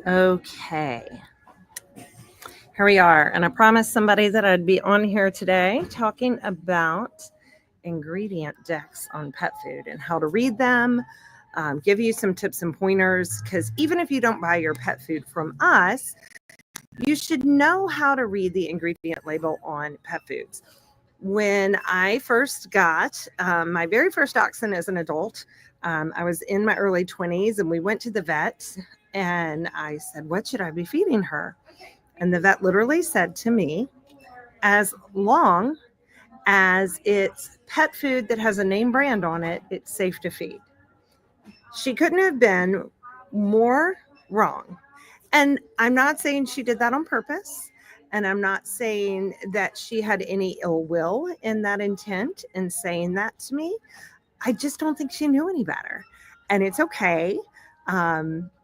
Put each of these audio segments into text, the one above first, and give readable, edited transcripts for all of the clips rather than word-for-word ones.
Okay, here we are. And I promised somebody that I'd be on here today talking about ingredient decks on pet food and how to read them, give you some tips and pointers. Because even if you don't buy your pet food from us, you should know how to read the ingredient label on pet foods. When I first got my very first dachshund as an adult, I was in my early 20s and we went to the vet and I said, "What should I be feeding her?" And the vet literally said to me, "As long as it's pet food that has a name brand on it, it's safe to feed." She couldn't have been more wrong. And I'm not saying she did that on purpose. And I'm not saying that she had any ill will in that intent in saying that to me. I just don't think she knew any better. And it's okay.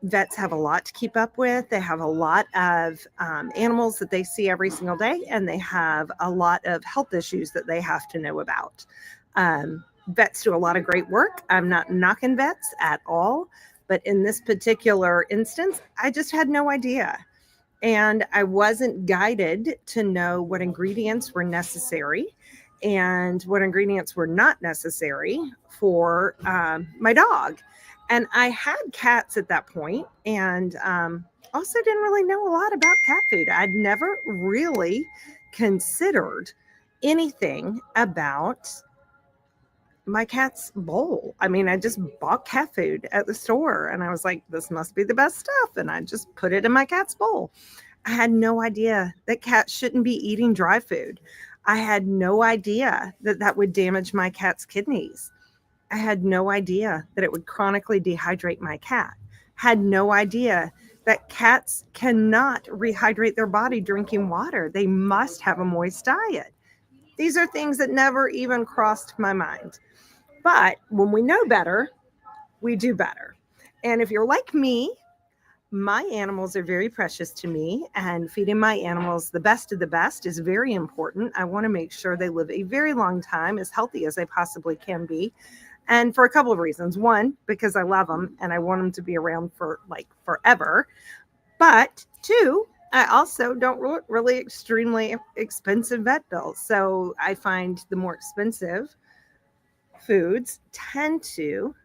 Vets have a lot to keep up with. They have a lot of animals that they see every single day, and they have a lot of health issues that they have to know about. Vets do a lot of great work. I'm not knocking vets at all. But in this particular instance, I just had no idea. And I wasn't guided to know what ingredients were necessary and what ingredients were not necessary for my dog. And I had cats at that point, and also didn't really know a lot about cat food. I'd never really considered anything about my cat's bowl. I mean, I just bought cat food at the store and I was like, this must be the best stuff. And I just put it in my cat's bowl. I had no idea that cats shouldn't be eating dry food. I had no idea that that would damage my cat's kidneys. I had no idea that it would chronically dehydrate my cat. Had no idea that cats cannot rehydrate their body drinking water. They must have a moist diet. These are things that never even crossed my mind. But when we know better, we do better. And if you're like me, my animals are very precious to me, and feeding my animals the best of the best is very important. I want to make sure they live a very long time, as healthy as they possibly can be. And for a couple of reasons. One, because I love them and I want them to be around for like forever. But two, I also don't really extremely expensive vet bills. So I find the more expensive foods tend to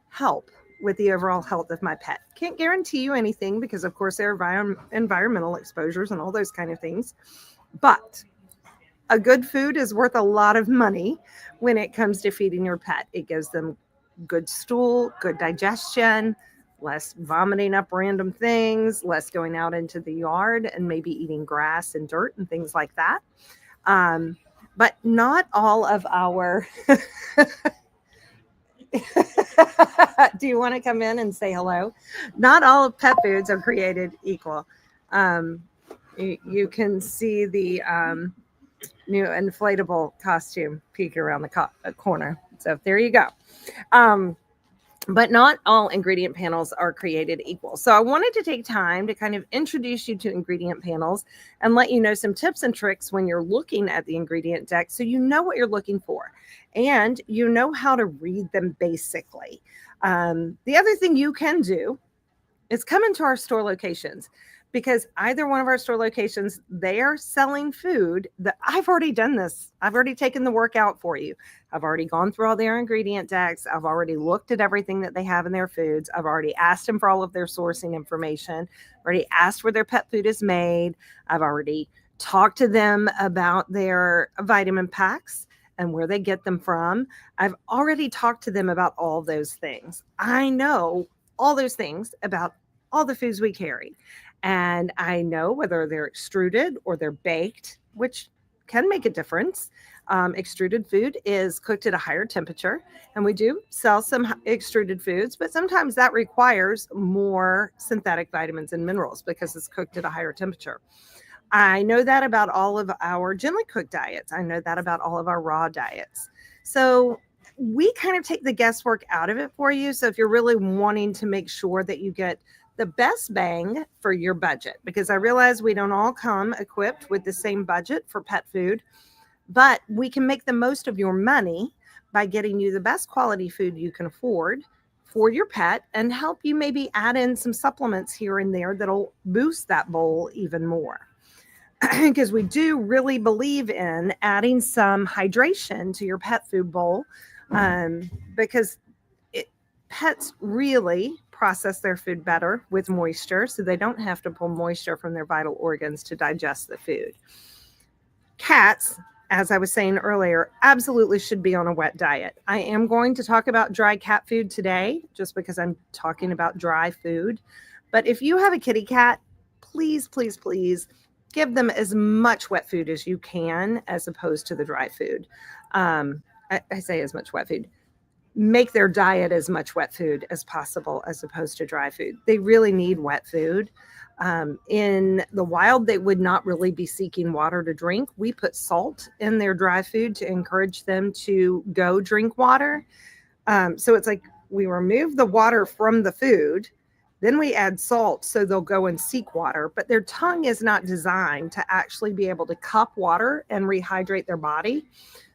help with the overall health of my pet. Can't guarantee you anything because, of course, there are environmental exposures and all those kind of things. But a good food is worth a lot of money when it comes to feeding your pet. It gives them good stool, good digestion, less vomiting up random things, less going out into the yard and maybe eating grass and dirt and things like that. But not all of our do you want to come in and say hello? Not all of pet foods are created equal. Um, you can see the new inflatable costume peek around the corner. So there you go. But not all ingredient panels are created equal. So I wanted to take time to kind of introduce you to ingredient panels and let you know some tips and tricks when you're looking at the ingredient deck so you know what you're looking for and you know how to read them basically. The other thing you can do is come into our store locations, because either one of our store locations, they are selling food that I've already done this. I've already taken the work out for you. I've already gone through all their ingredient decks. I've already looked at everything that they have in their foods. I've already asked them for all of their sourcing information, already asked where their pet food is made. I've already talked to them about their vitamin packs and where they get them from. I've already talked to them about all those things. I know all those things about all the foods we carry. And I know whether they're extruded or they're baked, which can make a difference. Extruded food is cooked at a higher temperature, and we do sell some extruded foods, but sometimes that requires more synthetic vitamins and minerals because it's cooked at a higher temperature. I know that about all of our gently cooked diets. I know that about all of our raw diets. So we kind of take the guesswork out of it for you. So if you're really wanting to make sure that you get the best bang for your budget, because I realize we don't all come equipped with the same budget for pet food, but we can make the most of your money by getting you the best quality food you can afford for your pet and help you maybe add in some supplements here and there that'll boost that bowl even more. Because we do really believe in adding some hydration to your pet food bowl, because pets really process their food better with moisture, so they don't have to pull moisture from their vital organs to digest the food. Cats, as I was saying earlier, absolutely should be on a wet diet. I am going to talk about dry cat food today, just because I'm talking about dry food. But if you have a kitty cat, please, please, please give them as much wet food as you can, as opposed to the dry food. I say as much wet food. Make their diet as much wet food as possible, as opposed to dry food. They really need wet food. In the wild, they would not really be seeking water to drink. We put salt in their dry food to encourage them to go drink water. So it's like we remove the water from the food, then we add salt so they'll go and seek water, but their tongue is not designed to actually be able to cup water and rehydrate their body.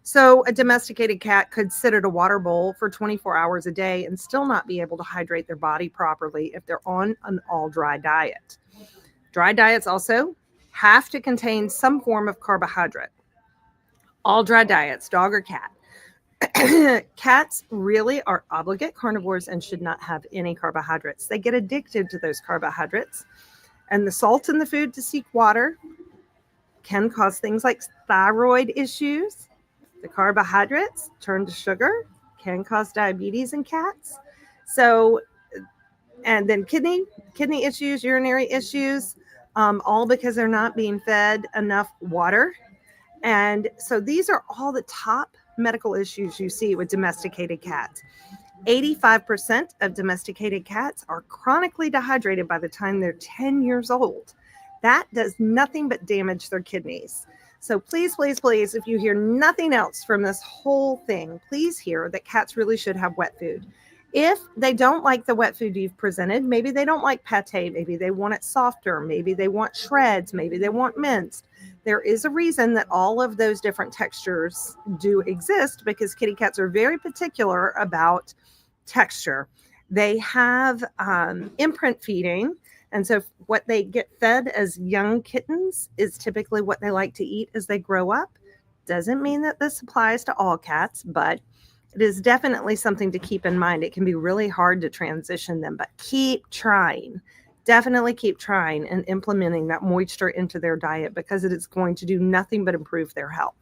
So a domesticated cat could sit at a water bowl for 24 hours a day and still not be able to hydrate their body properly if they're on an all dry diet. Dry diets also have to contain some form of carbohydrate. All dry diets, dog or cat. Cats really are obligate carnivores and should not have any carbohydrates. They get addicted to those carbohydrates, and the salt in the food to seek water can cause things like thyroid issues. The carbohydrates turn to sugar, can cause diabetes in cats. So, and then kidney issues, urinary issues, all because they're not being fed enough water. And so these are all the top medical issues you see with domesticated cats. 85% of domesticated cats are chronically dehydrated by the time they're 10 years old. That does nothing but damage their kidneys. So please, please, please, if you hear nothing else from this whole thing, please hear that cats really should have wet food. If they don't like the wet food you've presented, maybe they don't like pate, maybe they want it softer, maybe they want shreds, maybe they want minced. There is a reason that all of those different textures do exist, because kitty cats are very particular about texture. They have imprint feeding. And so what they get fed as young kittens is typically what they like to eat as they grow up. Doesn't mean that this applies to all cats, but it is definitely something to keep in mind. It can be really hard to transition them, but keep trying. Definitely keep trying and implementing that moisture into their diet, because it is going to do nothing but improve their health.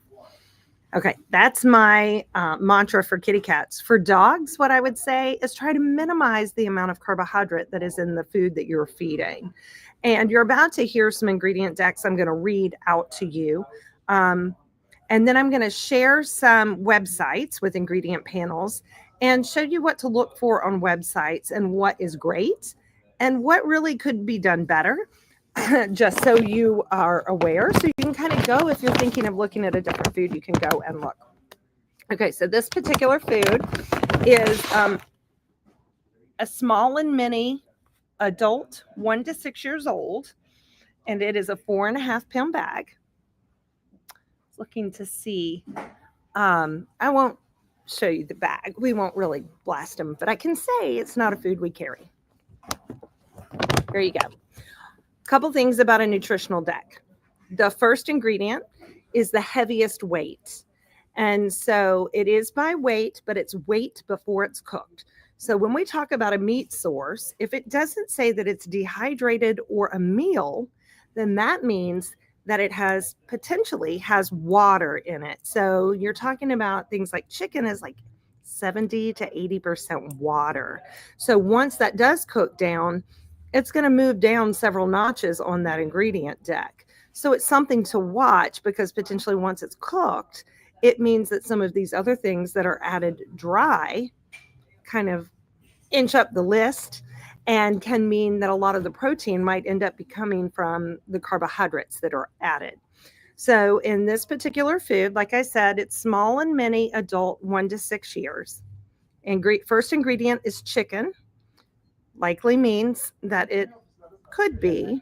Okay, that's my mantra for kitty cats. For dogs, what I would say is try to minimize the amount of carbohydrate that is in the food that you're feeding. And you're about to hear some ingredient decks I'm going to read out to you. And then I'm going to share some websites with ingredient panels and show you what to look for on websites and what is great and what really could be done better, just so you are aware. So you can kind of go, if you're thinking of looking at a different food, you can go and look. Okay, so this particular food is a small and mini adult, 1 to 6 years old, and it is a 4.5 pound bag. Looking to see, I won't show you the bag. We won't really blast them, but I can say it's not a food we carry. There you go. Couple things about a nutritional deck. The first ingredient is the heaviest weight. And so it is by weight, but it's weight before it's cooked. So when we talk about a meat source, if it doesn't say that it's dehydrated or a meal, then that means that it potentially has water in it. So you're talking about things like chicken is like 70 to 80% water. So once that does cook down, it's going to move down several notches on that ingredient deck. So it's something to watch, because potentially once it's cooked, it means that some of these other things that are added dry kind of inch up the list, and can mean that a lot of the protein might end up coming from the carbohydrates that are added. So in this particular food, like I said, it's small and mini adult, 1 to 6 years. First ingredient is chicken. Likely means that it could be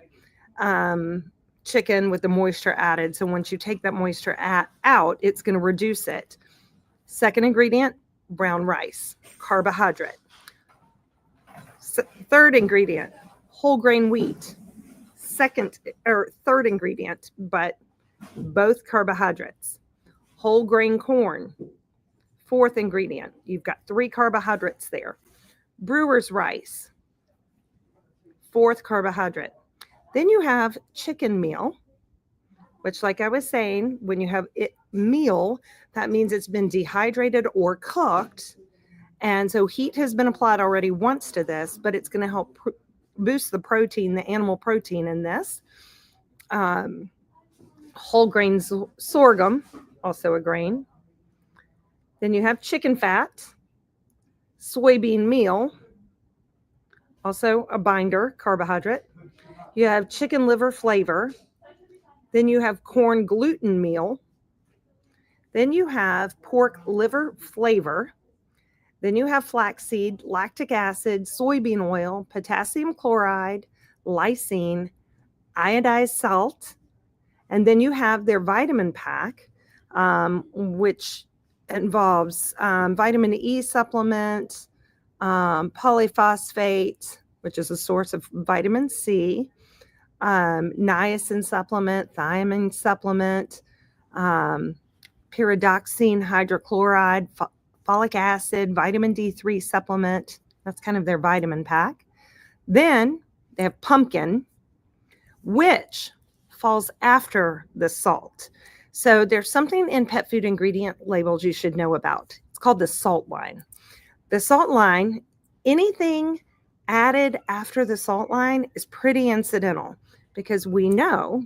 chicken with the moisture added. So once you take that moisture out, it's going to reduce it. Second ingredient, brown rice, carbohydrate. Third ingredient, whole grain wheat. Second or third ingredient, but both carbohydrates. Whole grain corn. Fourth ingredient, you've got 3 carbohydrates there. Brewer's rice. Fourth carbohydrate. Then you have chicken meal, which, like I was saying, when you have it meal, that means it's been dehydrated or cooked. And so heat has been applied already once to this, but it's going to help boost the protein, the animal protein in this. Whole grain sorghum, also a grain. Then you have chicken fat, soybean meal, also a binder, carbohydrate. You have chicken liver flavor. Then you have corn gluten meal. Then you have pork liver flavor. Then you have flaxseed, lactic acid, soybean oil, potassium chloride, lysine, iodized salt. And then you have their vitamin pack, which involves vitamin E supplement, polyphosphate, which is a source of vitamin C, niacin supplement, thiamine supplement, pyridoxine hydrochloride, folic acid, vitamin D3 supplement. That's kind of their vitamin pack. Then they have pumpkin, which falls after the salt. So there's something in pet food ingredient labels you should know about. It's called the salt line. The salt line, anything added after the salt line is pretty incidental, because we know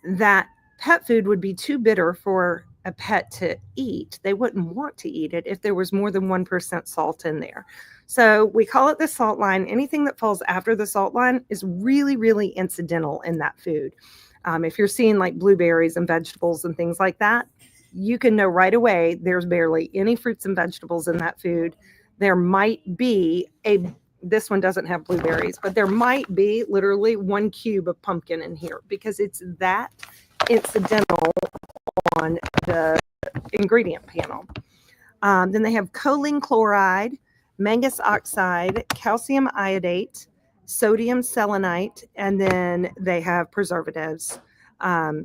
that pet food would be too bitter for a pet to eat. They wouldn't want to eat it if there was more than 1% salt in there. So we call it the salt line. Anything that falls after the salt line is really, really incidental in that food. If you're seeing like blueberries and vegetables and things like that, you can know right away there's barely any fruits and vegetables in that food. There might be this one doesn't have blueberries, but there might be literally 1 cube of pumpkin in here, because it's that incidental on the ingredient panel. Then they have choline chloride, manganese oxide, calcium iodate, sodium selenite, and then they have preservatives,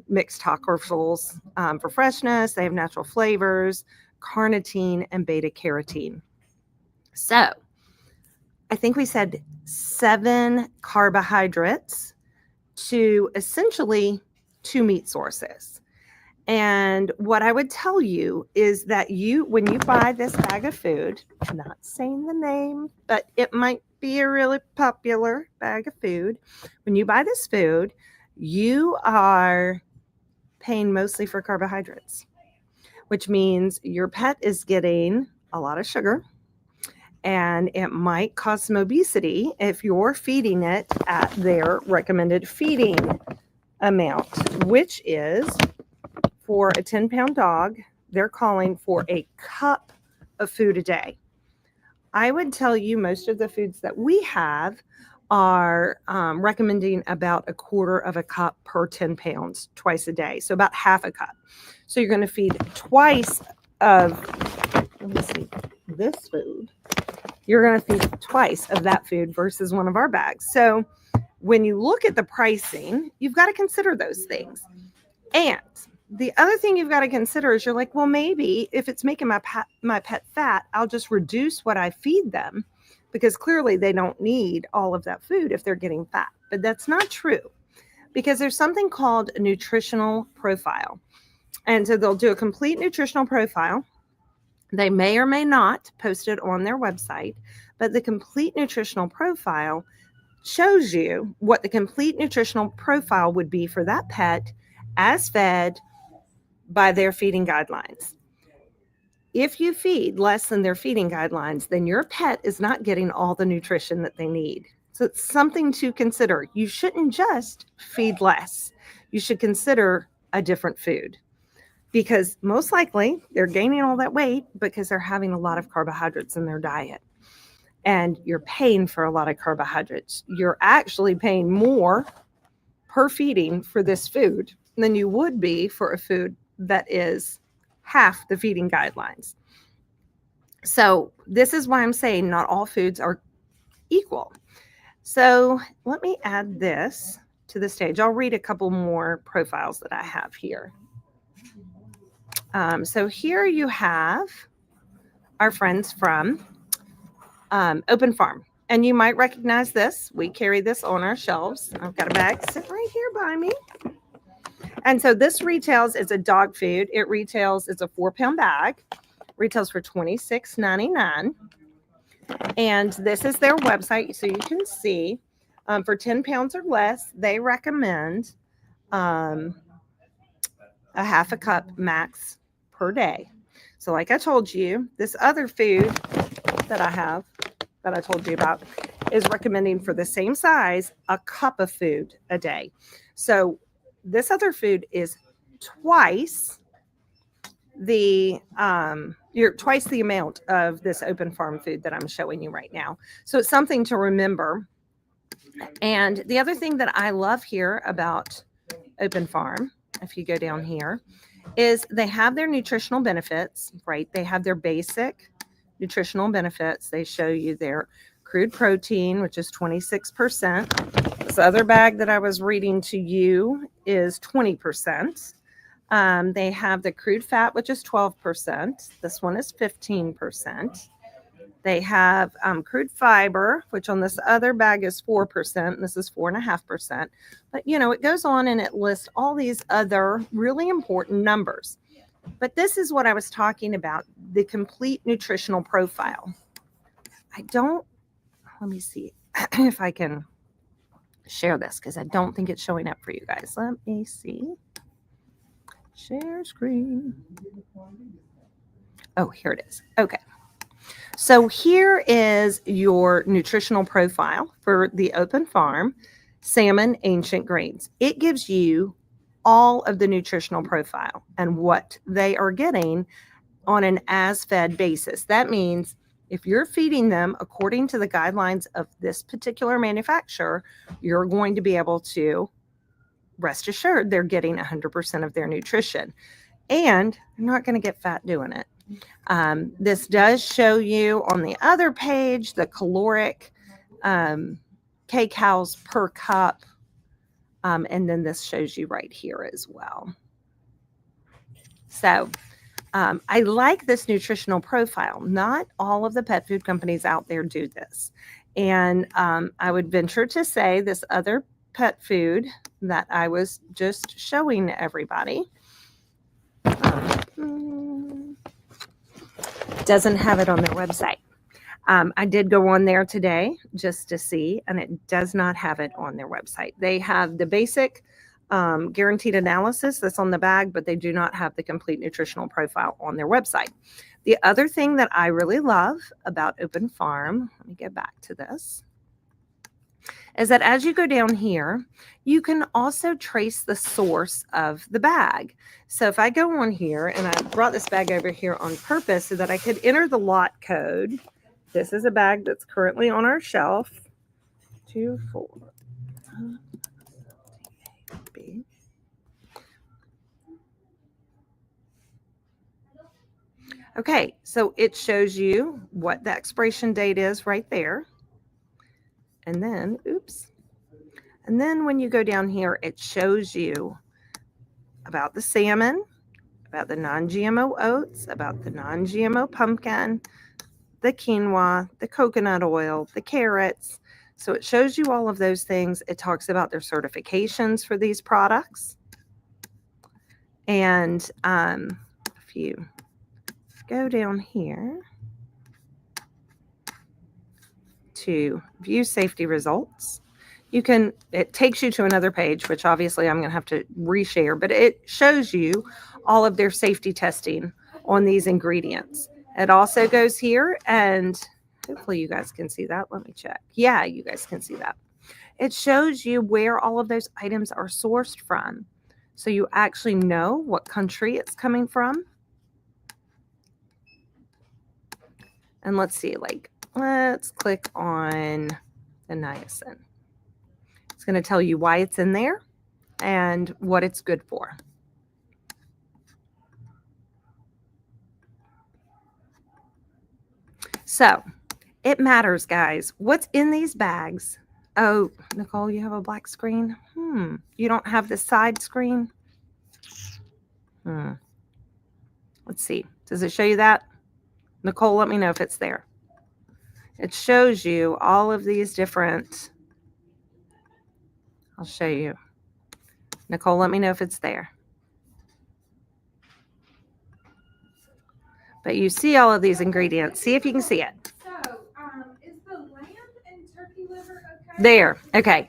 mixed tocopherols for freshness. They have natural flavors, carnitine, and beta carotene. So I think we said 7 carbohydrates to essentially 2 meat sources. And what I would tell you is that when you buy this bag of food, I'm not saying the name, but it might be a really popular bag of food. When you buy this food, you are paying mostly for carbohydrates, which means your pet is getting a lot of sugar, and it might cause some obesity if you're feeding it at their recommended feeding amount, which is, for a 10-pound dog, they're calling for a cup of food a day. I would tell you most of the foods that we have are recommending about 1/4 of a cup per 10 pounds twice a day. So about half a cup. So you're going to feed twice of, let me see, this food. You're going to feed twice of that food versus one of our bags. So when you look at the pricing, you've got to consider those things. And the other thing you've got to consider is, you're like, well, maybe if it's making my pet fat, I'll just reduce what I feed them, because clearly they don't need all of that food if they're getting fat. But that's not true, because there's something called a nutritional profile. And so they'll do a complete nutritional profile. They may or may not post it on their website, but the complete nutritional profile shows you what the complete nutritional profile would be for that pet as fed by their feeding guidelines. If you feed less than their feeding guidelines, then your pet is not getting all the nutrition that they need. So it's something to consider. You shouldn't just feed less. You should consider a different food, because most likely they're gaining all that weight because they're having a lot of carbohydrates in their diet. And you're paying for a lot of carbohydrates. You're actually paying more per feeding for this food than you would be for a food that is half the feeding guidelines. So this is why I'm saying not all foods are equal. So let me add this to the stage. I'll read a couple more profiles that I have here. So here you have our friends from Open Farm. And you might recognize this. We carry this on our shelves. I've got a bag sitting right here by me. And so this retails as a dog food. It retails, it's a 4-pound bag. Retails for $26.99. And this is their website. So you can see for 10 pounds or less, they recommend a half a cup max per day. So like I told you, this other food that I have that I told you about is recommending for the same size a cup of food a day. So this other food is twice the you're twice the amount of this Open Farm food that I'm showing you right now. So it's something to remember. And the other thing that I love here about Open Farm, if you go down here, is they have their nutritional benefits, right? They have their basic nutritional benefits. They show you their crude protein, which is 26%. This other bag that I was reading to you is 20%. They have the crude fat, which is 12%. This one is 15%. They have crude fiber, which on this other bag is 4%. And this is 4.5%. But, you know, it goes on and it lists all these other really important numbers. But this is what I was talking about, the complete nutritional profile. Let me see if I can share this because I don't think it's showing up for you guys. Let me see. Share screen. Oh, here it is. Okay. So here is your nutritional profile for the Open Farm Salmon Ancient Grains. It gives you all of the nutritional profile and what they are getting on an as-fed basis. That means if you're feeding them according to the guidelines of this particular manufacturer, you're going to be able to rest assured they're getting 100% of their nutrition. And they're not going to get fat doing it. This does show you on the other page the caloric kcals per cup. And then this shows you right here as well. So I like this nutritional profile. Not all of the pet food companies out there do this. And I would venture to say this other pet food that I was just showing everybody doesn't have it on their website. I did go on there today just to see, and it does not have it on their website. They have the basic guaranteed analysis that's on the bag, but they do not have the complete nutritional profile on their website. The other thing that I really love about Open Farm, let me get back to this, is that as you go down here, you can also trace the source of the bag. So if I go on here, and I brought this bag over here on purpose so that I could enter the lot code. This is a bag that's currently on our shelf. 24. Okay, so it shows you what the expiration date is right there. And then, oops. And then when you go down here, it shows you about the salmon, about the non-GMO oats, about the non-GMO pumpkin, the quinoa, the coconut oil, the carrots. So it shows you all of those things. It talks about their certifications for these products. And if you go down here to view safety results, it takes you to another page, which obviously I'm going to have to reshare, but it shows you all of their safety testing on these ingredients. It also goes here, and hopefully you guys can see that. Let me check. Yeah, you guys can see that. It shows you where all of those items are sourced from. So you actually know what country it's coming from. And let's see, let's click on the niacin. It's going to tell you why it's in there and what it's good for. So it matters, guys. What's in these bags Oh, Nicole, you have a black screen? You don't have the side screen? Let's see. Does it show you that? Nicole, let me know if it's there. It shows you all of these different. I'll show you. Nicole, let me know if it's there. But you see all of these ingredients. See if you can see it. So, is the lamb and turkey liver okay? There. Okay.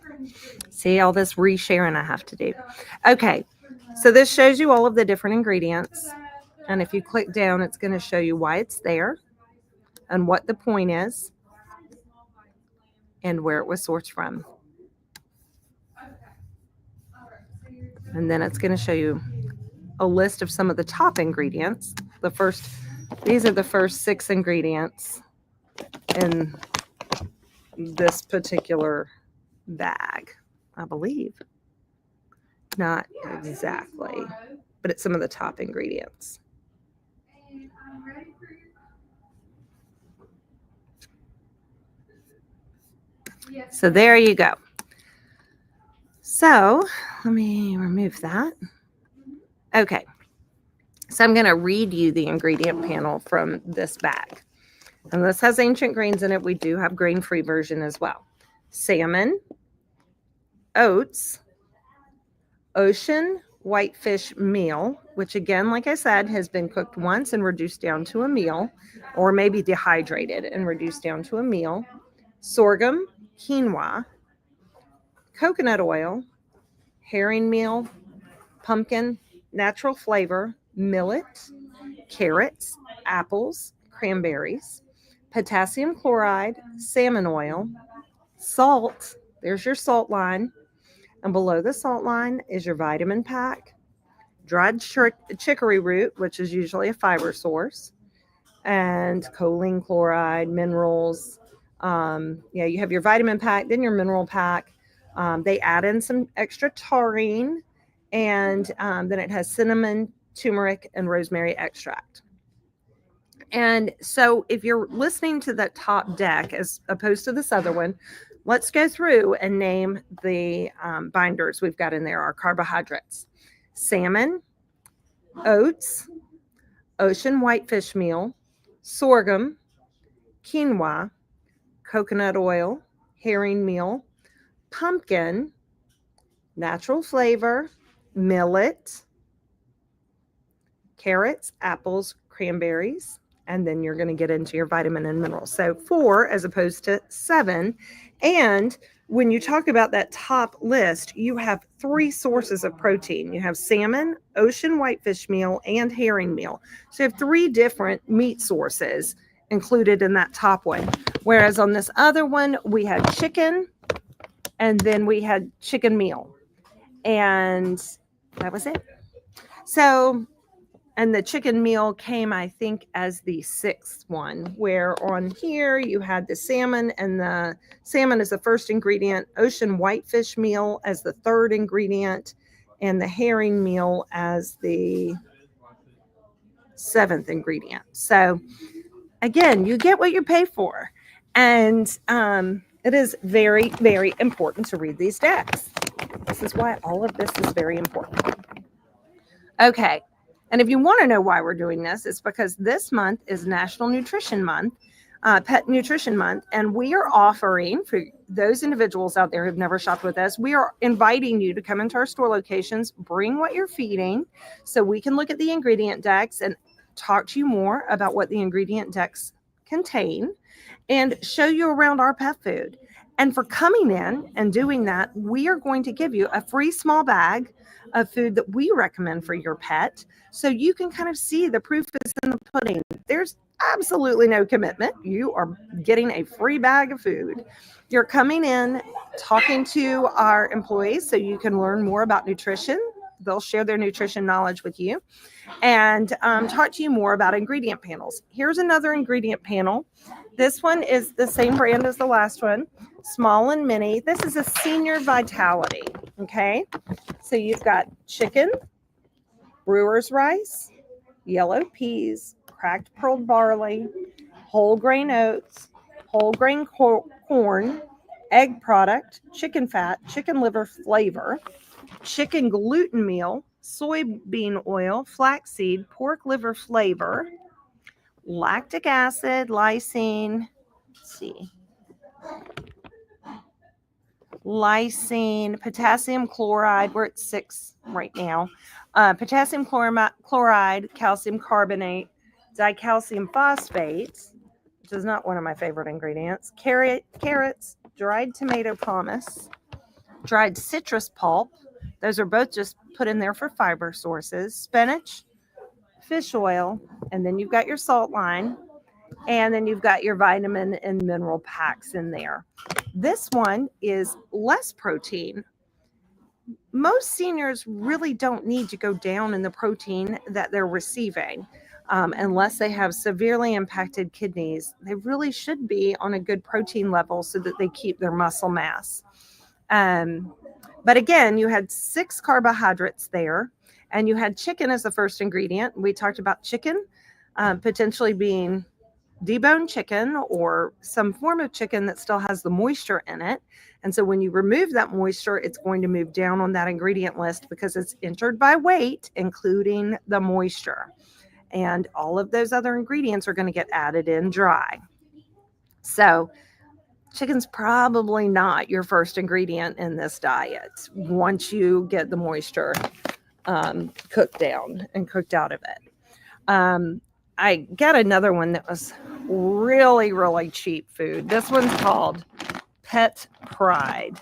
See all this resharing I have to do. Okay. So this shows you all of the different ingredients. And if you click down, it's going to show you why it's there and what the point is and where it was sourced from. And then it's going to show you a list of some of the top ingredients. These are the first 6 ingredients in this particular bag, I believe. Not exactly, but it's some of the top ingredients. So there you go. So let me remove that. Okay. So I'm going to read you the ingredient panel from this bag. And this has ancient grains in it. We do have grain-free version as well. Salmon, oats, ocean whitefish meal, which again, like I said, has been cooked once and reduced down to a meal, or maybe dehydrated and reduced down to a meal. Sorghum, quinoa, coconut oil, herring meal, pumpkin, natural flavor, millet, carrots, apples, cranberries, potassium chloride, salmon oil, salt. There's your salt line. And below the salt line is your vitamin pack, dried chicory root, which is usually a fiber source, and choline chloride, minerals. You have your vitamin pack, then your mineral pack. They add in some extra taurine, and then it has cinnamon, turmeric, and rosemary extract. And so if you're listening to that top deck as opposed to this other one, let's go through and name the binders we've got in there, our carbohydrates. Salmon, oats, ocean whitefish meal, sorghum, quinoa, coconut oil, herring meal, pumpkin, natural flavor, millet, carrots, apples, cranberries, and then you're going to get into your vitamin and minerals. So 4 as opposed to 7. And when you talk about that top list, you have 3 sources of protein. You have salmon, ocean whitefish meal, and herring meal. So you have 3 different meat sources included in that top one. Whereas on this other one, we had chicken, and then we had chicken meal. And that was it. So, and the chicken meal came, I think, as the 6th one, where on here you had the salmon, and the salmon is the first ingredient, ocean whitefish meal as the 3rd ingredient, and the herring meal as the 7th ingredient. So again, you get what you pay for. And it is very, very important to read these decks. This is why all of this is very important. Okay. And if you want to know why we're doing this, it's because this month is National Nutrition Month, Pet Nutrition Month, and we are offering, for those individuals out there who've never shopped with us, we are inviting you to come into our store locations, bring what you're feeding, so we can look at the ingredient decks and talk to you more about what the ingredient decks contain and show you around our pet food. And for coming in and doing that, we are going to give you a free small bag of food that we recommend for your pet, so you can kind of see the proof is in the pudding. There's absolutely no commitment. You are getting a free bag of food. You're coming in, talking to our employees so you can learn more about nutrition. They'll share their nutrition knowledge with you and talk to you more about ingredient panels. Here's another ingredient panel. This one is the same brand as the last one, small and mini. This is a senior vitality, okay? So you've got chicken, brewer's rice, yellow peas, cracked pearl barley, whole grain oats, whole grain corn, egg product, chicken fat, chicken liver flavor, chicken gluten meal, soybean oil, flaxseed, pork liver flavor, lactic acid, lysine, let's see, lysine, potassium chloride, we're at 6 right now, potassium chloride, calcium carbonate, dicalcium phosphate, which is not one of my favorite ingredients, carrots, dried tomato pomace, dried citrus pulp. Those are both just put in there for fiber sources, spinach, fish oil, and then you've got your salt line, and then you've got your vitamin and mineral packs in there. This one is less protein. Most seniors really don't need to go down in the protein that they're receiving. Unless they have severely impacted kidneys, they really should be on a good protein level so that they keep their muscle mass. But again, you had 6 carbohydrates there, and you had chicken as the first ingredient. We talked about chicken potentially being deboned chicken or some form of chicken that still has the moisture in it. And so when you remove that moisture, it's going to move down on that ingredient list because it's entered by weight, including the moisture. And all of those other ingredients are going to get added in dry. So chicken's probably not your first ingredient in this diet once you get the moisture cooked down and cooked out of it. I got another one that was really, really cheap food. This one's called Pet Pride.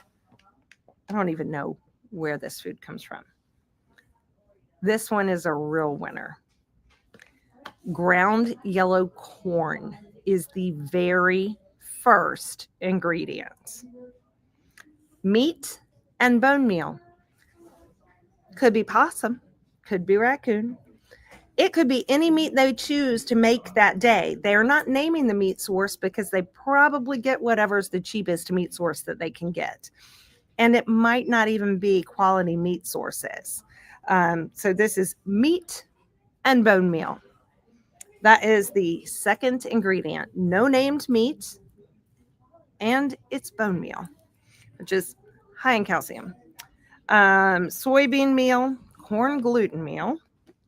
I don't even know where this food comes from. This one is a real winner. Ground yellow corn is the very first ingredient. Meat and bone meal. Could be possum, could be raccoon. It could be any meat they choose to make that day. They are not naming the meat source because they probably get whatever's the cheapest meat source that they can get. And it might not even be quality meat sources. So this is meat and bone meal. That is the second ingredient. No named meat, and it's bone meal, which is high in calcium. Soybean meal, corn gluten meal,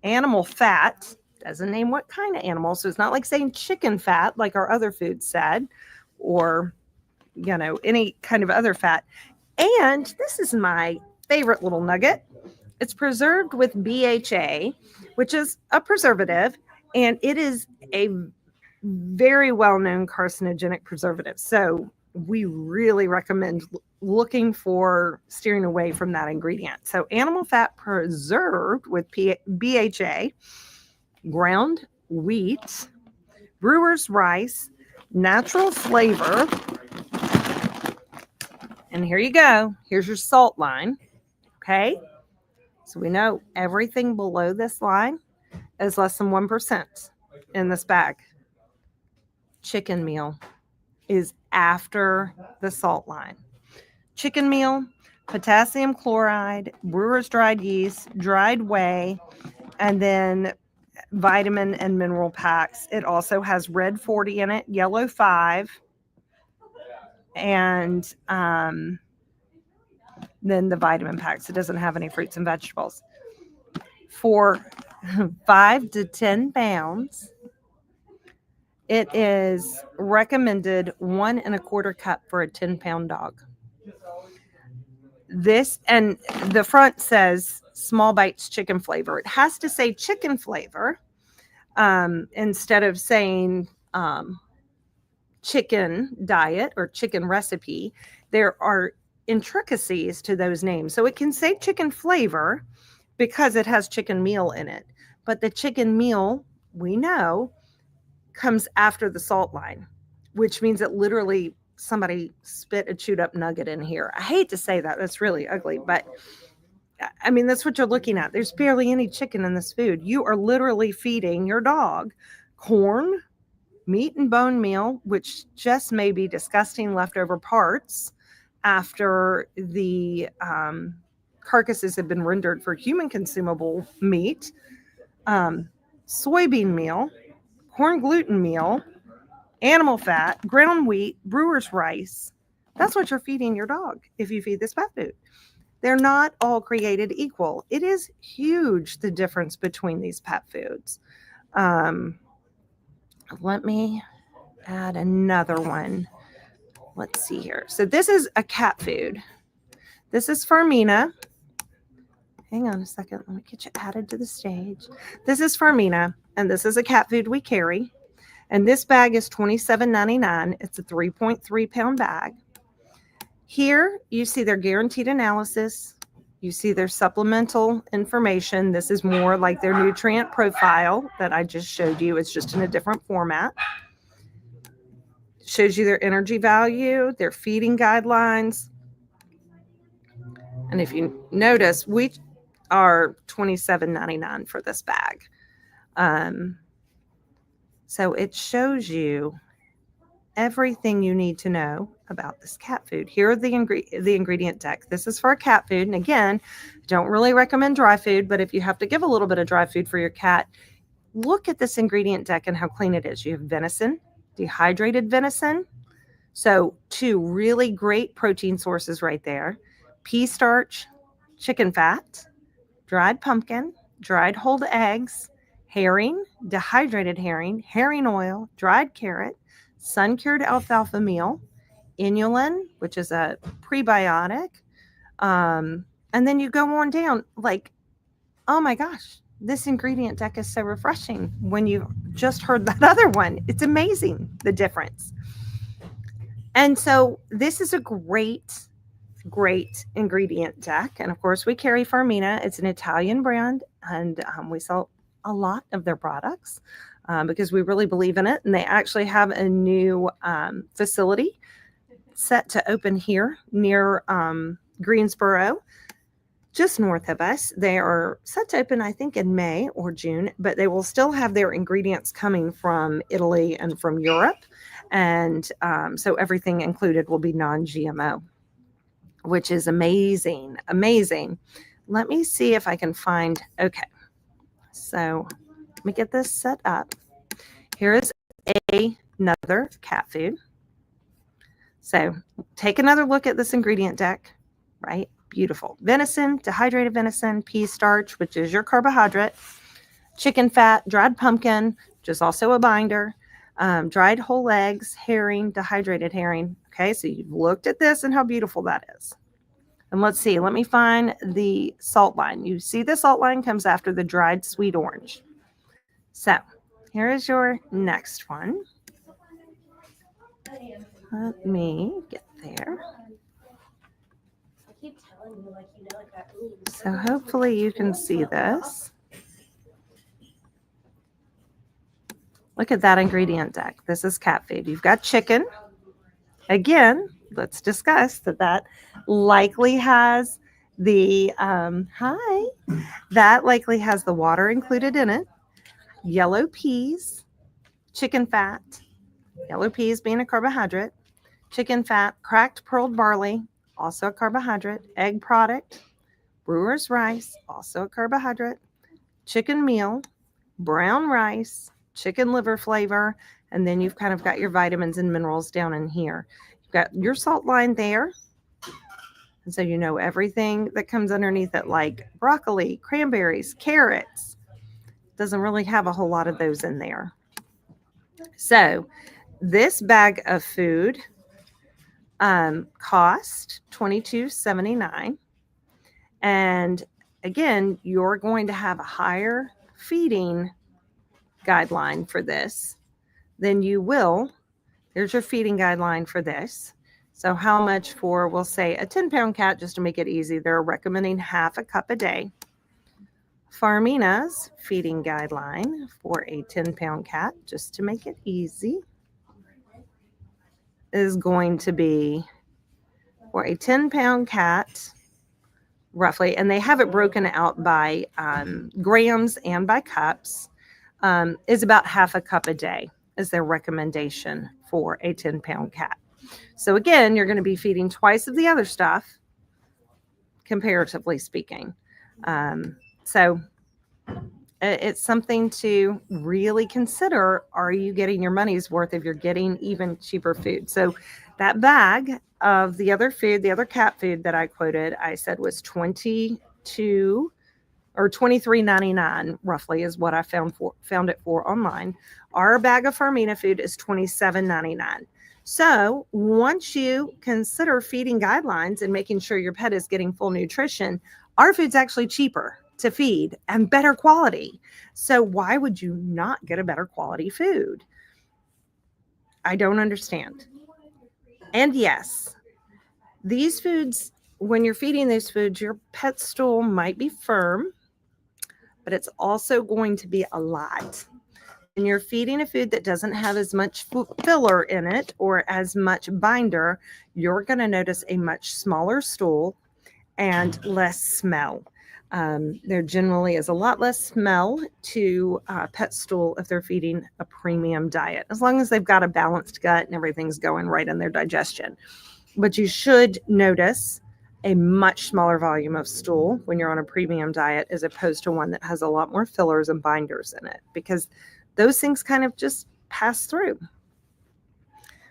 animal fat, doesn't name what kind of animal, so it's not like saying chicken fat like our other foods said, or any kind of other fat. And this is my favorite little nugget. It's preserved with BHA, which is a preservative, and it is a very well-known carcinogenic preservative. So we really recommend looking for steering away from that ingredient. So animal fat preserved with BHA, ground wheat, brewer's rice, natural flavor. And here you go. Here's your salt line. Okay. So we know everything below this line is less than 1% in this bag. Chicken meal is after the salt line. Chicken meal, potassium chloride, brewer's dried yeast, dried whey, and then vitamin and mineral packs. It also has red 40 in it, yellow 5, and then the vitamin packs. It doesn't have any fruits and vegetables. For 5 to 10 pounds, it is recommended 1 1/4 cup for a 10-pound dog. This, and the front says small bites chicken flavor. It has to say chicken flavor instead of saying chicken diet or chicken recipe. There are intricacies to those names. So it can say chicken flavor because it has chicken meal in it. But the chicken meal, we know, comes after the salt line, which means that literally somebody spit a chewed up nugget in here. I hate to say that. That's really ugly. But I mean, that's what you're looking at. There's barely any chicken in this food. You are literally feeding your dog corn, meat and bone meal, which just may be disgusting leftover parts after the carcasses have been rendered for human consumable meat, soybean meal, corn gluten meal, animal fat, ground wheat, brewer's rice, That's what you're feeding your dog if you feed this pet food. They're not all created equal. It is huge, the difference between these pet foods. Let me add another one. Let's see here. So this is a cat food. This is Farmina. Hang on a second. Let me get you added to the stage. This is Farmina, and this is a cat food we carry. And this bag is $27.99. It's a 3.3-pound bag. Here, you see their guaranteed analysis. You see their supplemental information. This is more like their nutrient profile that I just showed you. It's just in a different format. Shows you their energy value, their feeding guidelines. And if you notice, we are $27.99 for this bag. So it shows you everything you need to know about this cat food. Here are the ingredient deck. This is for a cat food. And again, don't really recommend dry food, but if you have to give a little bit of dry food for your cat, look at this ingredient deck and how clean it is. You have venison, dehydrated venison. So 2 really great protein sources right there. Pea starch, chicken fat, dried pumpkin, dried whole eggs, herring, dehydrated herring, herring oil, dried carrot, sun-cured alfalfa meal, inulin, which is a prebiotic. And then you go on down, like, oh my gosh, this ingredient deck is so refreshing when you just heard that other one. It's amazing, the difference. And so this is a great ingredient deck. And of course, we carry Farmina. It's an Italian brand, and we sell a lot of their products because we really believe in it. And they actually have a new facility set to open here near Greensboro, just north of us. They are set to open, I think, in May or June, but they will still have their ingredients coming from Italy and from Europe. And so everything included will be non-GMO, which is amazing. Let me see if I can find, okay. So let me get this set up. Here is another cat food. So take another look at this ingredient deck, right? Beautiful. Venison, dehydrated venison, pea starch, which is your carbohydrate, chicken fat, dried pumpkin, which is also a binder, dried whole eggs, herring, dehydrated herring. Okay, so you've looked at this and how beautiful that is. And let's see, let me find the salt line. You see the salt line comes after the dried sweet orange. So here is your next one. Let me get there. So hopefully you can see this. Look at that ingredient deck. This is cat food. You've got chicken. Again, let's discuss that likely has the, that likely has the water included in it. Yellow peas, chicken fat, yellow peas being a carbohydrate, chicken fat, cracked pearled barley, also a carbohydrate, egg product, brewer's rice, also a carbohydrate, chicken meal, brown rice, chicken liver flavor, and then you've kind of got your vitamins and minerals down in here. You've got your salt line there. And so you know everything that comes underneath it, like broccoli, cranberries, carrots. Doesn't really have a whole lot of those in there. So this bag of food cost $22.79. And again, you're going to have a higher feeding guideline for this than you will. There's your feeding guideline for this. So how much for, we'll say, a 10-pound cat, just to make it easy, they're recommending half a cup a day. Farmina's feeding guideline for a 10-pound cat, just to make it easy, is going to be for a 10-pound cat, roughly, and they have it broken out by grams and by cups, is about half a cup a day is their recommendation for a 10-pound cat. So again, you're going to be feeding twice of the other stuff, comparatively speaking. So it's something to really consider. Are you getting your money's worth if you're getting even cheaper food? So that bag of the other food, the other cat food that I quoted, I said was 22 or 23.99 roughly is what I found it for online. Our bag of Farmina food is 27.99. So once you consider feeding guidelines and making sure your pet is getting full nutrition, our food's actually cheaper to feed and better quality. So why would you not get a better quality food? I don't understand. And yes, these foods, when you're feeding these foods, your pet stool might be firm, but it's also going to be a lot. When you're feeding a food that doesn't have as much filler in it or as much binder, you're going to notice a much smaller stool and less smell. There generally is a lot less smell to pet stool if they're feeding a premium diet, as long as they've got a balanced gut and everything's going right in their digestion. But you should notice a much smaller volume of stool when you're on a premium diet as opposed to one that has a lot more fillers and binders in it, because those things kind of just pass through.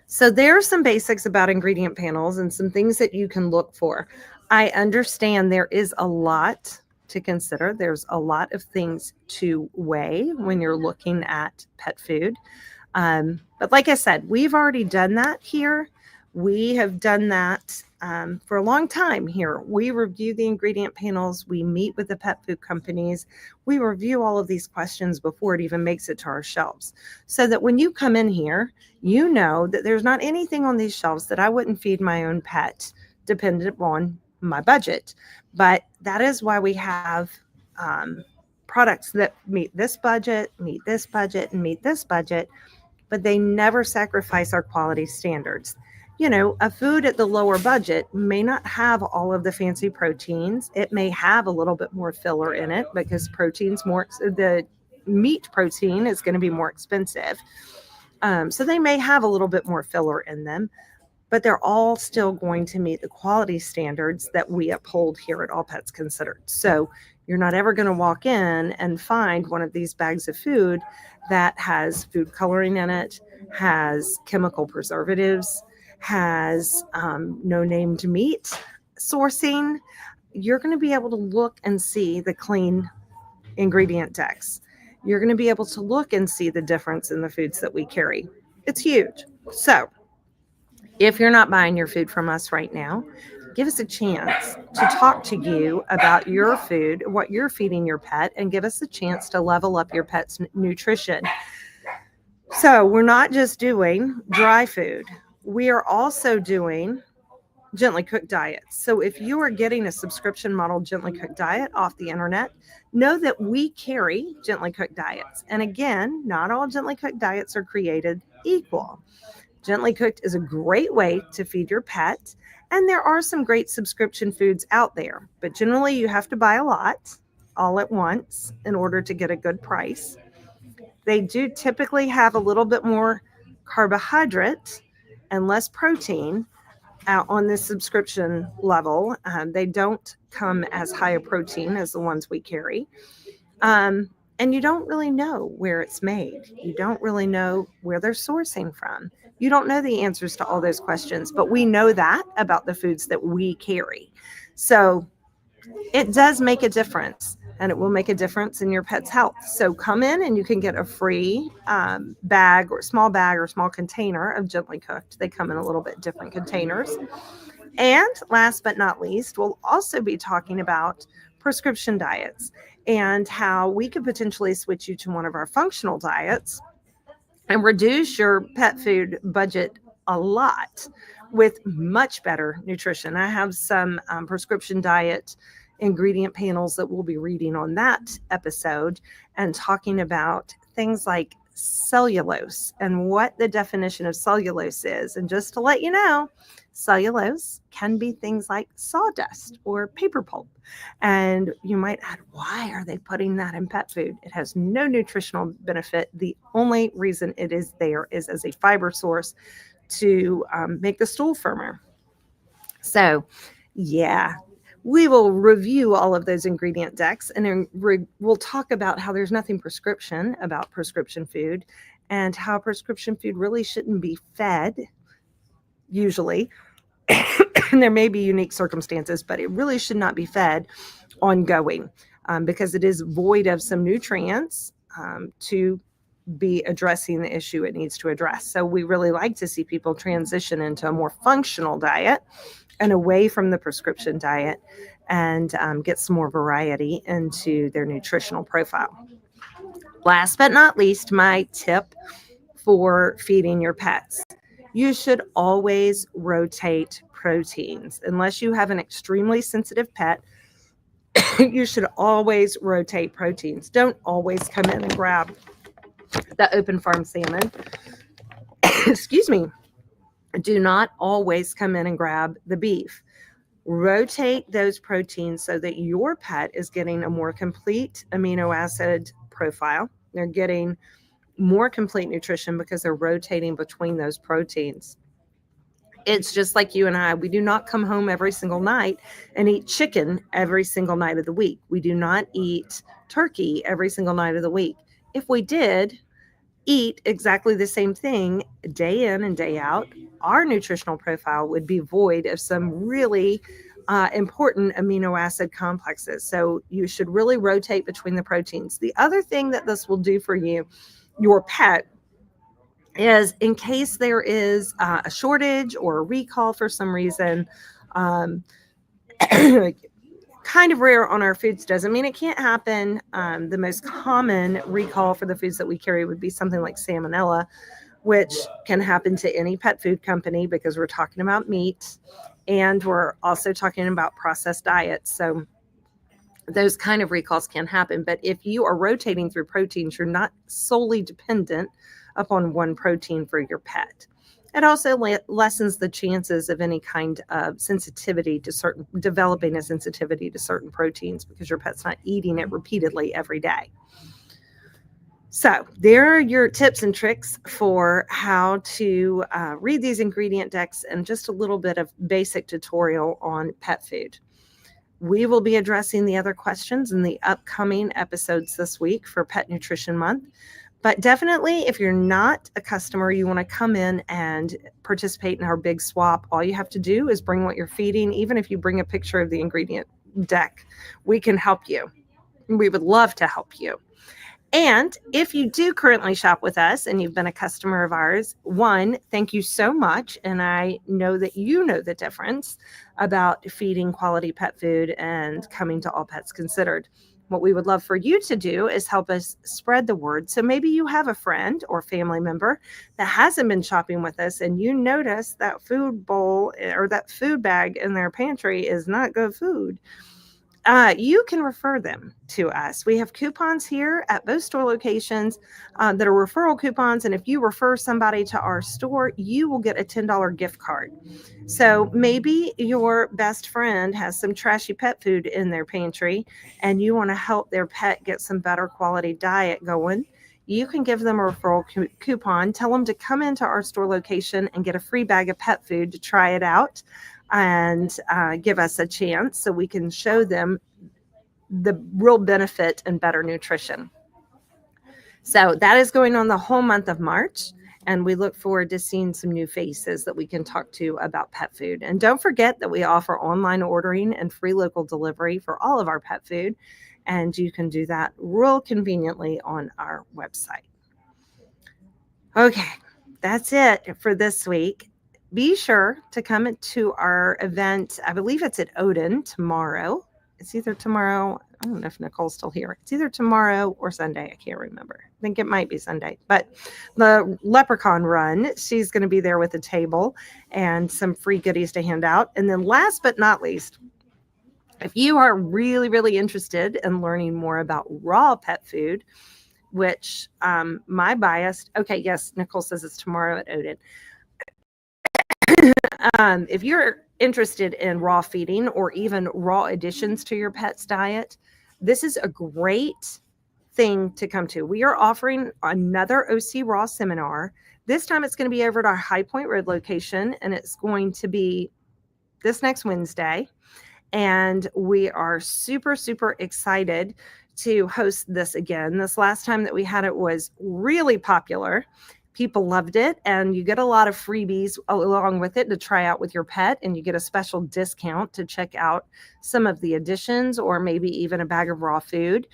So there are some basics about ingredient panels and some things that you can look for. I understand there is a lot to consider. There's a lot of things to weigh when you're looking at pet food. But like I said, we've already done that here. We have done that for a long time here. We review the ingredient panels. We meet with the pet food companies. We review all of these questions before it even makes it to our shelves, so that when you come in here, you know that there's not anything on these shelves that I wouldn't feed my own pet, dependent on my budget. But that is why we have products that meet this budget, meet this budget, and meet this budget, but they never sacrifice our quality standards. You know, a food at the lower budget may not have all of the fancy proteins. It may have a little bit more filler in it because the meat protein is going to be more expensive. So they may have a little bit more filler in them, but they're all still going to meet the quality standards that we uphold here at All Pets Considered. So you're not ever going to walk in and find one of these bags of food that has food coloring in it, has chemical preservatives, has no named meat sourcing. You're going to be able to look and see the clean ingredient decks. You're going to be able to look and see the difference in the foods that we carry. It's huge. So if you're not buying your food from us right now, give us a chance to talk to you about your food, what you're feeding your pet, and give us a chance to level up your pet's nutrition. So we're not just doing dry food. We are also doing gently cooked diets. So if you are getting a subscription model gently cooked diet off the internet, know that we carry gently cooked diets. And again, not all gently cooked diets are created equal. Gently cooked is a great way to feed your pet. And there are some great subscription foods out there, but generally you have to buy a lot all at once in order to get a good price. They do typically have a little bit more carbohydrate and less protein on this subscription level. They don't come as high a protein as the ones we carry. And you don't really know where it's made. You don't really know where they're sourcing from. You don't know the answers to all those questions, but we know that about the foods that we carry. So it does make a difference, and it will make a difference in your pet's health. So come in and you can get a free bag or small container of gently cooked. They come in a little bit different containers. And last but not least, we'll also be talking about prescription diets and how we could potentially switch you to one of our functional diets and reduce your pet food budget a lot with much better nutrition. I have some prescription diet ingredient panels that we'll be reading on that episode and talking about things like cellulose and what the definition of cellulose is. And just to let you know, cellulose can be things like sawdust or paper pulp. And you might add, why are they putting that in pet food? It has no nutritional benefit. The only reason it is there is as a fiber source to make the stool firmer. So, yeah, we will review all of those ingredient decks, and then we'll talk about how there's nothing prescription about prescription food and how prescription food really shouldn't be fed, usually, And there may be unique circumstances, but it really should not be fed ongoing because it is void of some nutrients to be addressing the issue it needs to address. So we really like to see people transition into a more functional diet and away from the prescription diet and get some more variety into their nutritional profile. Last but not least, my tip for feeding your pets. You should always rotate proteins. Unless you have an extremely sensitive pet, you should always rotate proteins. Don't always come in and grab the open farm salmon. Excuse me. Do not always come in and grab the beef. Rotate those proteins so that your pet is getting a more complete amino acid profile. They're getting more complete nutrition because they're rotating between those proteins. It's just like you and I. We do not come home every single night and eat chicken every single night of the week. We do not eat turkey every single night of the week. If we did eat exactly the same thing day in and day out, our nutritional profile would be void of some really important amino acid complexes. So you should really rotate between the proteins. The other thing that this will do for you, your pet, is in case there is a shortage or a recall for some reason, kind of rare on our foods doesn't mean it can't happen. The most common recall for the foods that we carry would be something like salmonella, which can happen to any pet food company because we're talking about meat and we're also talking about processed diets. So those kind of recalls can happen. But if you are rotating through proteins, you're not solely dependent upon one protein for your pet. It also lessens the chances of any kind of sensitivity to developing a sensitivity to certain proteins because your pet's not eating it repeatedly every day. So there are your tips and tricks for how to read these ingredient decks and just a little bit of basic tutorial on pet food. We will be addressing the other questions in the upcoming episodes this week for Pet Nutrition Month. But definitely, if you're not a customer, you want to come in and participate in our big swap, all you have to do is bring what you're feeding. Even if you bring a picture of the ingredient deck, we can help you. We would love to help you. And if you do currently shop with us and you've been a customer of ours, one, thank you so much. And I know that you know the difference about feeding quality pet food and coming to All Pets Considered. What we would love for you to do is help us spread the word. So maybe you have a friend or family member that hasn't been shopping with us and you notice that food bowl or that food bag in their pantry is not good food. You can refer them to us. We have coupons here at both store locations that are referral coupons. And if you refer somebody to our store, you will get a $10 gift card. So maybe your best friend has some trashy pet food in their pantry and you want to help their pet get some better quality diet going. You can give them a referral coupon, tell them to come into our store location and get a free bag of pet food to try it out and give us a chance so we can show them the real benefit and better nutrition. So that is going on the whole month of March. And we look forward to seeing some new faces that we can talk to about pet food. And don't forget that we offer online ordering and free local delivery for all of our pet food. And you can do that real conveniently on our website. Okay, that's it for this week. Be sure to come to our event. I believe it's at Odin tomorrow. It's either tomorrow. I don't know if Nicole's still here. It's either tomorrow or Sunday. I can't remember. I think it might be Sunday. But the Leprechaun Run, she's going to be there with a table and some free goodies to hand out. And then last but not least, if you are really, really interested in learning more about raw pet food, which my bias, okay, yes, Nicole says it's tomorrow at Odin. If you're interested in raw feeding or even raw additions to your pet's diet, this is a great thing to come to. We are offering another OC Raw seminar. This time it's going to be over at our High Point Road location, and it's going to be this next Wednesday. And we are super, super excited to host this again. This last time that we had it was really popular. People loved it, and you get a lot of freebies along with it to try out with your pet, and you get a special discount to check out some of the additions, or maybe even a bag of raw food.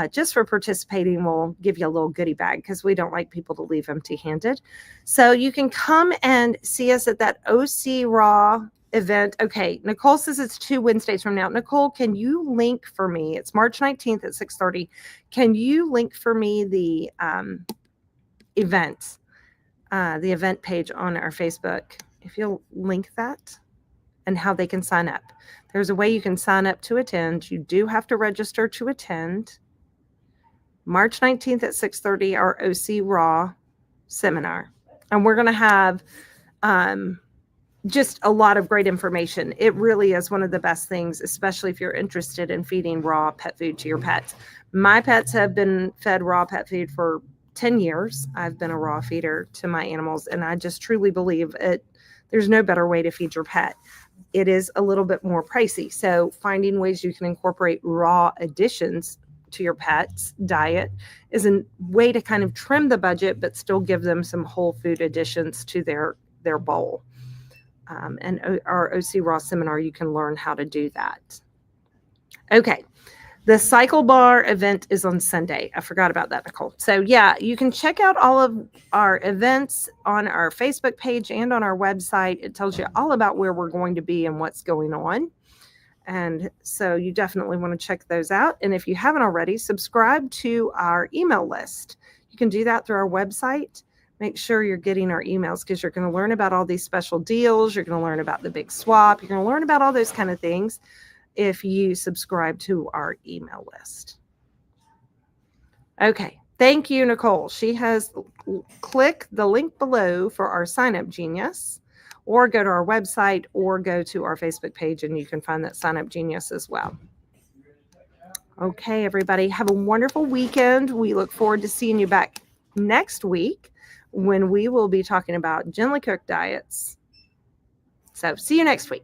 Just for participating, we'll give you a little goodie bag because we don't like people to leave empty-handed. So you can come and see us at that OC Raw event. Okay, Nicole says it's 2 Wednesdays from now. Nicole, can you link for me? It's March 19th at 6:30. Can you link for me the event page on our Facebook? If you'll link that and how they can sign up. There's a way you can sign up to attend. You do have to register to attend. March 19th at 6:30, our OC Raw seminar. And we're going to have just a lot of great information. It really is one of the best things, especially if you're interested in feeding raw pet food to your pets. My pets have been fed raw pet food for 10 years. I've been a raw feeder to my animals, and I just truly believe there's no better way to feed your pet. It is a little bit more pricey. So finding ways you can incorporate raw additions to your pet's diet is a way to kind of trim the budget, but still give them some whole food additions to their bowl. And our OC Raw seminar, you can learn how to do that. Okay. The Cycle Bar event is on Sunday. I forgot about that, Nicole. So yeah, you can check out all of our events on our Facebook page and on our website. It tells you all about where we're going to be and what's going on. And so you definitely want to check those out. And if you haven't already, subscribe to our email list. You can do that through our website. Make sure you're getting our emails because you're going to learn about all these special deals. You're going to learn about the big swap. You're going to learn about all those kind of things if you subscribe to our email list. Okay. Thank you, Nicole. She has clicked the link below for our Sign Up Genius, or go to our website, or go to our Facebook page, and you can find that Sign Up Genius as well. Okay, everybody, have a wonderful weekend. We look forward to seeing you back next week when we will be talking about gently cooked diets. So see you next week.